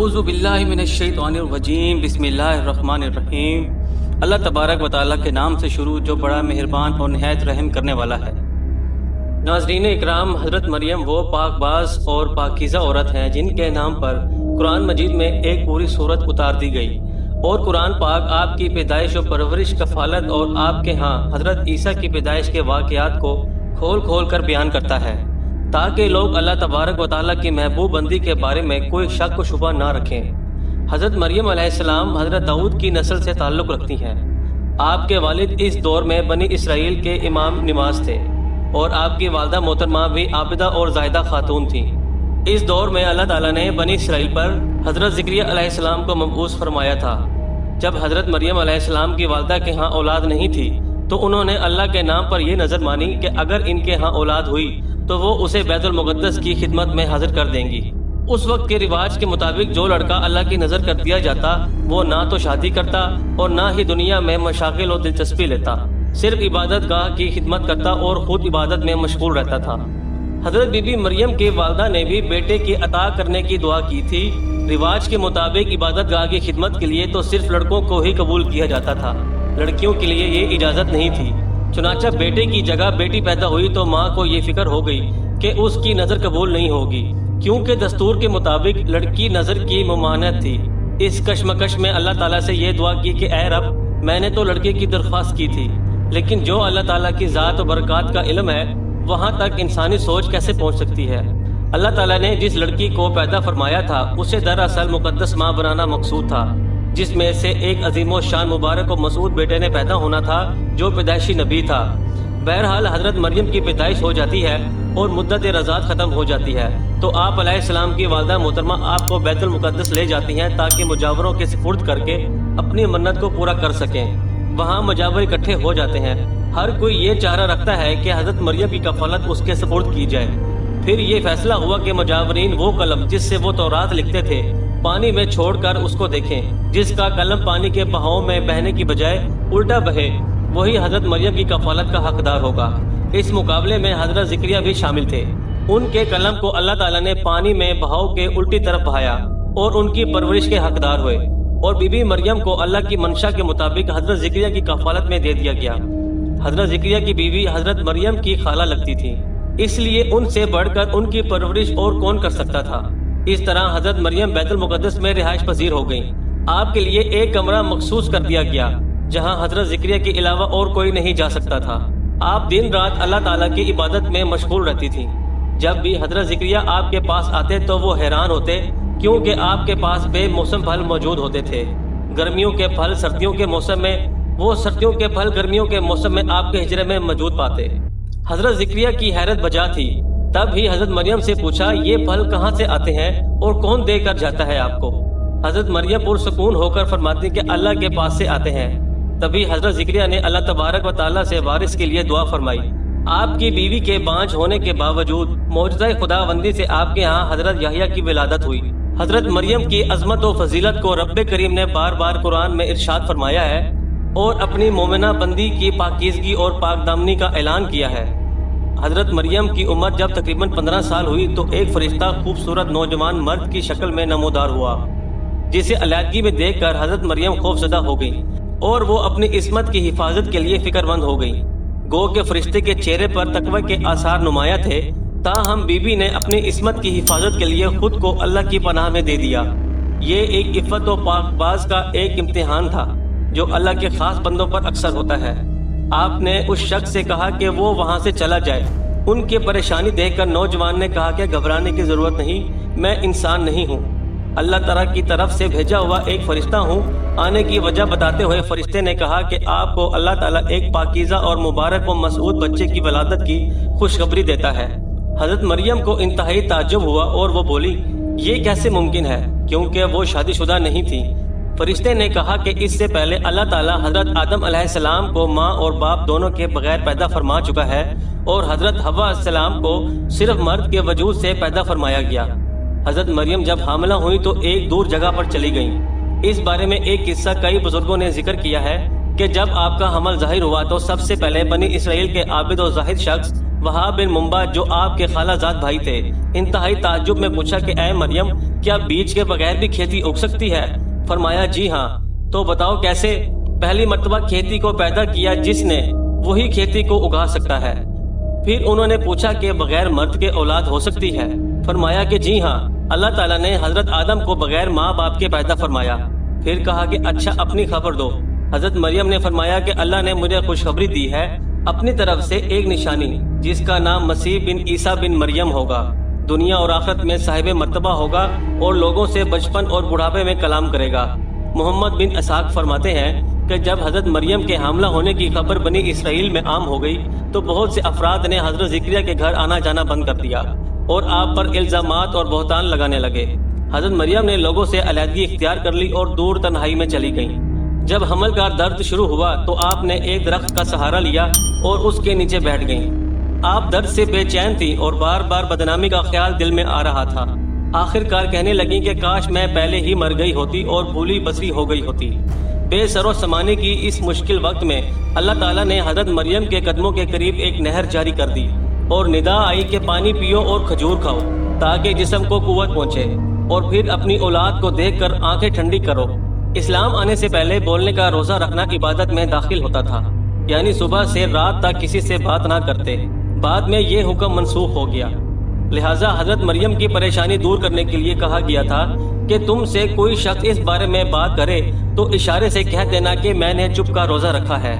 اعوذ باللہ من الشیطان الرجیم بسم اللہ الرحمن الرحیم۔ اللہ تبارک و تعالیٰ کے نام سے شروع جو بڑا مہربان اور نہایت رحم کرنے والا ہے۔ ناظرین اکرام، حضرت مریم وہ پاک باز اور پاکیزہ عورت ہیں جن کے نام پر قرآن مجید میں ایک پوری سورت اتار دی گئی، اور قرآن پاک آپ کی پیدائش و پرورش، کفالت اور آپ کے ہاں حضرت عیسیٰ کی پیدائش کے واقعات کو کھول کھول کر بیان کرتا ہے، تاکہ لوگ اللہ تبارک و تعالیٰ کی محبوب بندی کے بارے میں کوئی شک و شبہ نہ رکھیں۔ حضرت مریم علیہ السلام حضرت داؤد کی نسل سے تعلق رکھتی ہیں۔ آپ کے والد اس دور میں بنی اسرائیل کے امام نماز تھے، اور آپ کی والدہ محترمہ بھی عابدہ اور زاہدہ خاتون تھیں۔ اس دور میں اللہ تعالیٰ نے بنی اسرائیل پر حضرت زکریا علیہ السلام کو مبعوث فرمایا تھا۔ جب حضرت مریم علیہ السلام کی والدہ کے ہاں اولاد نہیں تھی تو انہوں نے اللہ کے نام پر یہ نظر مانی کہ اگر ان کے ہاں اولاد ہوئی تو وہ اسے بیت المقدس کی خدمت میں حاضر کر دیں گی۔ اس وقت کے رواج کے مطابق جو لڑکا اللہ کی نظر کر دیا جاتا وہ نہ تو شادی کرتا اور نہ ہی دنیا میں مشاغل اور دلچسپی لیتا، صرف عبادت گاہ کی خدمت کرتا اور خود عبادت میں مشغول رہتا تھا۔ حضرت بی بی مریم کی والدہ نے بھی بیٹے کی عطا کرنے کی دعا کی تھی۔ رواج کے مطابق عبادت گاہ کی خدمت کے لیے تو صرف لڑکوں کو ہی قبول کیا جاتا تھا، لڑکیوں کے لیے یہ اجازت نہیں تھی۔ چنانچہ بیٹے کی جگہ بیٹی پیدا ہوئی تو ماں کو یہ فکر ہو گئی کہ اس کی نظر قبول نہیں ہوگی، کیونکہ دستور کے مطابق لڑکی نظر کی ممانعت تھی۔ اس کشمکش میں اللہ تعالیٰ سے یہ دعا کی کہ اے رب، میں نے تو لڑکے کی درخواست کی تھی، لیکن جو اللہ تعالیٰ کی ذات و برکات کا علم ہے وہاں تک انسانی سوچ کیسے پہنچ سکتی ہے۔ اللہ تعالیٰ نے جس لڑکی کو پیدا فرمایا تھا اسے دراصل مقدس ماں بنانا مقصود تھا، جس میں سے ایک عظیم و شان مبارک و مسعود بیٹے نے پیدا ہونا تھا جو پیدائشی نبی تھا۔ بہرحال حضرت مریم کی پیدائش ہو جاتی ہے اور مدت رضاعت ختم ہو جاتی ہے تو آپ علیہ السلام کی والدہ محترمہ آپ کو بیت المقدس لے جاتی ہیں تاکہ مجاوروں کے سپرد کر کے اپنی منت کو پورا کر سکیں۔ وہاں مجاور اکٹھے ہو جاتے ہیں، ہر کوئی یہ چاہرہ رکھتا ہے کہ حضرت مریم کی کفالت اس کے سپرد کی جائے۔ پھر یہ فیصلہ ہوا کہ مجاورین وہ قلم جس سے وہ تورات لکھتے تھے پانی میں چھوڑ کر اس کو دیکھیں، جس کا قلم پانی کے بہاؤ میں بہنے کی بجائے الٹا بہے وہی حضرت مریم کی کفالت کا حقدار ہوگا۔ اس مقابلے میں حضرت زکریا بھی شامل تھے۔ ان کے قلم کو اللہ تعالیٰ نے پانی میں بہاؤ کے الٹی طرف بہایا اور ان کی پرورش کے حقدار ہوئے، اور بی بی مریم کو اللہ کی منشا کے مطابق حضرت زکریا کی کفالت میں دے دیا گیا۔ حضرت زکریا کی بیوی حضرت مریم کی خالہ لگتی تھی، اس لیے ان سے بڑھ کر ان کی پرورش اور کون کر سکتا تھا۔ اس طرح حضرت مریم بیت المقدس میں رہائش پذیر ہو گئیں۔ آپ کے لیے ایک کمرہ مخصوص کر دیا گیا جہاں حضرت زکریا کے علاوہ اور کوئی نہیں جا سکتا تھا۔ آپ دن رات اللہ تعالیٰ کی عبادت میں مشغول رہتی تھیں۔ جب بھی حضرت زکریا آپ کے پاس آتے تو وہ حیران ہوتے، کیونکہ آپ کے پاس بے موسم پھل موجود ہوتے تھے۔ گرمیوں کے پھل سردیوں کے موسم میں، وہ سردیوں کے پھل گرمیوں کے موسم میں آپ کے ہجرے میں موجود پاتے۔ حضرت زکریا کی حیرت بجا تھی۔ تب ہی حضرت مریم سے پوچھا، یہ پھل کہاں سے آتے ہیں اور کون دے کر جاتا ہے آپ کو؟ حضرت مریم پرسکون ہو کر فرماتی کہ اللہ کے پاس سے آتے ہیں۔ تبھی حضرت زکریا نے اللہ تبارک و تعالیٰ سے وارث کے لیے دعا فرمائی۔ آپ کی بیوی کے بانجھ ہونے کے باوجود معجزہ خداوندی سے آپ کے ہاں حضرت یحییٰ کی ولادت ہوئی۔ حضرت مریم کی عظمت و فضیلت کو رب کریم نے بار بار قرآن میں ارشاد فرمایا ہے اور اپنی مومنہ بندی کی پاکیزگی اور پاک دامنی کا اعلان کیا ہے۔ حضرت مریم کی عمر جب تقریباً 15 سال ہوئی تو ایک فرشتہ خوبصورت نوجوان مرد کی شکل میں نمودار ہوا، جسے علیحدگی میں دیکھ کر حضرت مریم خوفزدہ ہو گئی اور وہ اپنی عصمت کی حفاظت کے لیے فکر مند ہو گئی۔ گو کہ فرشتے کے چہرے پر تقوی کے آثار نمایاں تھے، تاہم بی بی نے اپنی عصمت کی حفاظت کے لیے خود کو اللہ کی پناہ میں دے دیا۔ یہ ایک عفت و پاک باز کا ایک امتحان تھا جو اللہ کے خاص بندوں پر اکثر ہوتا ہے۔ آپ نے اس شخص سے کہا کہ وہ وہاں سے چلا جائے۔ ان کی پریشانی دیکھ کر نوجوان نے کہا کہ گھبرانے کی ضرورت نہیں، میں انسان نہیں ہوں، اللہ تعالیٰ کی طرف سے بھیجا ہوا ایک فرشتہ ہوں۔ آنے کی وجہ بتاتے ہوئے فرشتے نے کہا کہ آپ کو اللہ تعالیٰ ایک پاکیزہ اور مبارک و مسعود بچے کی ولادت کی خوشخبری دیتا ہے۔ حضرت مریم کو انتہائی تعجب ہوا اور وہ بولی، یہ کیسے ممکن ہے، کیونکہ وہ شادی شدہ نہیں تھی۔ فرشتے نے کہا کہ اس سے پہلے اللہ تعالیٰ حضرت آدم علیہ السلام کو ماں اور باپ دونوں کے بغیر پیدا فرما چکا ہے، اور حضرت حوا علیہ السلام کو صرف مرد کے وجود سے پیدا فرمایا گیا۔ حضرت مریم جب حاملہ ہوئی تو ایک دور جگہ پر چلی گئیں۔ اس بارے میں ایک قصہ کئی بزرگوں نے ذکر کیا ہے کہ جب آپ کا حمل ظاہر ہوا تو سب سے پہلے بنی اسرائیل کے عابد و زاہد شخص وہاب بن منبع جو آپ کے خالہ زاد بھائی تھے انتہائی تعجب میں پوچھا کہ اے مریم کیا بیج کے بغیر بھی کھیتی اگ سکتی ہے؟ فرمایا جی ہاں۔ تو بتاؤ کیسے؟ پہلی مرتبہ کھیتی کو پیدا کیا جس نے وہی کھیتی کو اگا سکتا ہے۔ پھر انہوں نے پوچھا کہ بغیر مرد کے اولاد ہو سکتی ہے؟ فرمایا کہ جی ہاں، اللہ تعالیٰ نے حضرت آدم کو بغیر ماں باپ کے پیدا فرمایا۔ پھر کہا کہ اچھا اپنی خبر دو۔ حضرت مریم نے فرمایا کہ اللہ نے مجھے خوشخبری دی ہے اپنی طرف سے ایک نشانی جس کا نام مسیح بن عیسیٰ بن مریم ہوگا، دنیا اور آخرت میں صاحب مرتبہ ہوگا اور لوگوں سے بچپن اور بڑھاپے میں کلام کرے گا۔ محمد بن اسحاق فرماتے ہیں کہ جب حضرت مریم کے حاملہ ہونے کی خبر بنی اسرائیل میں عام ہو گئی تو بہت سے افراد نے حضرت زکریا کے گھر آنا جانا بند کر دیا اور آپ پر الزامات اور بہتان لگانے لگے۔ حضرت مریم نے لوگوں سے علیحدگی اختیار کر لی اور دور تنہائی میں چلی گئیں۔ جب حمل کا درد شروع ہوا تو آپ نے ایک درخت کا سہارا لیا اور اس کے نیچے بیٹھ گئیں۔ آپ درد سے بے چین تھیں اور بار بار بدنامی کا خیال دل میں آ رہا تھا۔ آخر کار کہنے لگیں کہ کاش میں پہلے ہی مر گئی ہوتی اور بھولی بسری ہو گئی ہوتی۔ بے سر و سمانے کی اس مشکل وقت میں اللہ تعالیٰ نے حضرت مریم کے قدموں کے قریب ایک نہر جاری کر دی اور ندا آئی کہ پانی پیو اور کھجور کھاؤ تاکہ جسم کو قوت پہنچے، اور پھر اپنی اولاد کو دیکھ کر آنکھیں ٹھنڈی کرو۔ اسلام آنے سے پہلے بولنے کا روزہ رکھنا عبادت میں داخل ہوتا تھا، یعنی صبح سے رات تک کسی سے بات نہ کرتے۔ بعد میں یہ حکم منسوخ ہو گیا، لہٰذا حضرت مریم کی پریشانی دور کرنے کے لیے کہا گیا تھا کہ تم سے کوئی شخص اس بارے میں بات کرے تو اشارے سے کہہ دینا کہ میں نے چپ کا روزہ رکھا ہے۔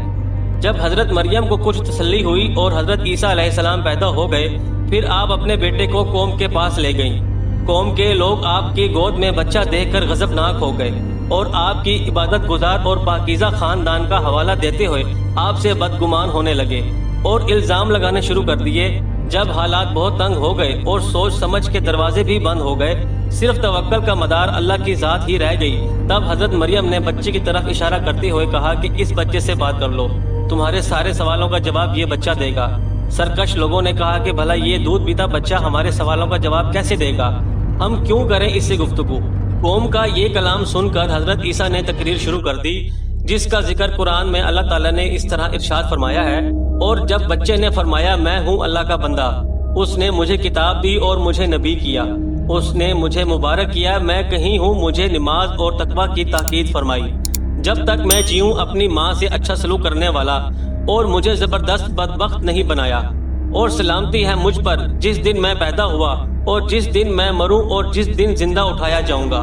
جب حضرت مریم کو کچھ تسلی ہوئی اور حضرت عیسیٰ علیہ السلام پیدا ہو گئے، پھر آپ اپنے بیٹے کو قوم کے پاس لے گئیں۔ قوم کے لوگ آپ کی گود میں بچہ دیکھ کر غضبناک ہو گئے اور آپ کی عبادت گزار اور پاکیزہ خاندان کا حوالہ دیتے ہوئے آپ سے بدگمان ہونے لگے اور الزام لگانے شروع کر دیے۔ جب حالات بہت تنگ ہو گئے اور سوچ سمجھ کے دروازے بھی بند ہو گئے، صرف توکل کا مدار اللہ کی ذات ہی رہ گئی، تب حضرت مریم نے بچے کی طرف اشارہ کرتے ہوئے کہا کہ اس بچے سے بات کر لو، تمہارے سارے سوالوں کا جواب یہ بچہ دے گا۔ سرکش لوگوں نے کہا کہ بھلا یہ دودھ پیتا بچہ ہمارے سوالوں کا جواب کیسے دے گا؟ ہم کیوں کریں اس سے گفتگو؟ قوم کا یہ کلام سن کر حضرت عیسیٰ نے تقریر شروع کر دی، جس کا ذکر قرآن میں اللہ تعالیٰ نے اس طرح ارشاد فرمایا ہے، اور جب بچے نے فرمایا میں ہوں اللہ کا بندہ، اس نے مجھے کتاب دی اور مجھے نبی کیا، اس نے مجھے مبارک کیا، میں کہیں ہوں مجھے نماز اور تقویٰ کی تاکید فرمائی، جب تک میں جیوں اپنی ماں سے اچھا سلوک کرنے والا، اور مجھے زبردست بدبخت نہیں بنایا، اور سلامتی ہے مجھ پر جس دن میں پیدا ہوا اور جس دن میں مروں اور جس دن زندہ اٹھایا جاؤں گا۔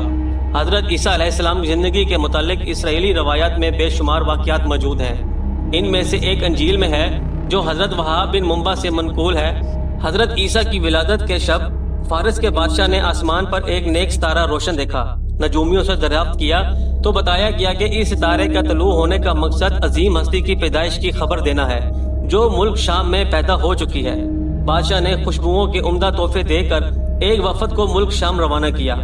حضرت عیسیٰ علیہ السلام کی زندگی کے متعلق اسرائیلی روایات میں بے شمار واقعات موجود ہیں۔ ان میں سے ایک انجیل میں ہے جو حضرت وہاب بن منبع سے منقول ہے۔ حضرت عیسیٰ کی ولادت کے شب فارس کے بادشاہ نے آسمان پر ایک نیک ستارہ روشن دیکھا۔ نجومیوں سے دریافت کیا تو بتایا گیا کہ اس ستارے کا طلوع ہونے کا مقصد عظیم ہستی کی پیدائش کی خبر دینا ہے جو ملک شام میں پیدا ہو چکی ہے۔ بادشاہ نے خوشبوؤں کے عمدہ تحفے دے کر ایک وفد کو ملک شام روانہ کیا۔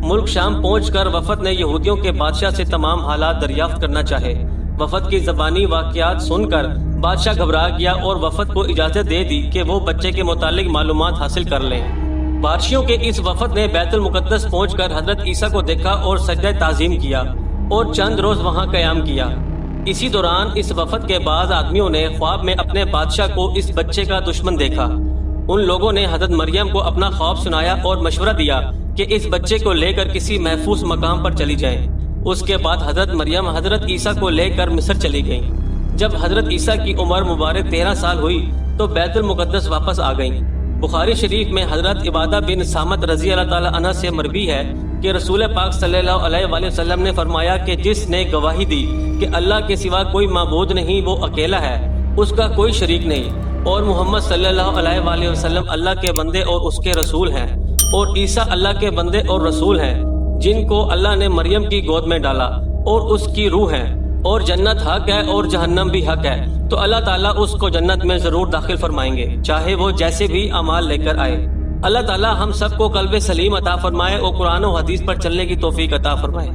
ملک شام پہنچ کر وفد نے یہودیوں کے بادشاہ سے تمام حالات دریافت کرنا چاہے۔ وفد کی زبانی واقعات سن کر بادشاہ گھبرا گیا اور وفد کو اجازت دے دی کہ وہ بچے کے متعلق معلومات حاصل کر لیں۔ بارشیوں کے اس وفد نے بیت المقدس پہنچ کر حضرت عیسیٰ کو دیکھا اور سجدہ تعظیم کیا اور چند روز وہاں قیام کیا۔ اسی دوران اس وفد کے بعض آدمیوں نے خواب میں اپنے بادشاہ کو اس بچے کا دشمن دیکھا۔ ان لوگوں نے حضرت مریم کو اپنا خواب سنایا اور مشورہ دیا کہ اس بچے کو لے کر کسی محفوظ مقام پر چلی جائیں۔ اس کے بعد حضرت مریم حضرت عیسیٰ کو لے کر مصر چلی گئیں۔ جب حضرت عیسیٰ کی عمر مبارک 13 سال ہوئی تو بیت المقدس واپس آ گئیں۔ بخاری شریف میں حضرت عبادہ بن صامت رضی اللہ تعالی عنہ سے مروی ہے کہ رسول پاک صلی اللہ علیہ وآلہ وسلم نے فرمایا کہ جس نے گواہی دی کہ اللہ کے سوا کوئی معبود نہیں، وہ اکیلا ہے، اس کا کوئی شریک نہیں، اور محمد صلی اللہ علیہ وآلہ وسلم اللہ کے بندے اور اس کے رسول ہیں، اور عیسیٰ اللہ کے بندے اور رسول ہیں جن کو اللہ نے مریم کی گود میں ڈالا اور اس کی روح ہے، اور جنت حق ہے اور جہنم بھی حق ہے، تو اللہ تعالیٰ اس کو جنت میں ضرور داخل فرمائیں گے، چاہے وہ جیسے بھی اعمال لے کر آئے۔ اللہ تعالیٰ ہم سب کو قلب سلیم عطا فرمائے اور قرآن و حدیث پر چلنے کی توفیق عطا فرمائے۔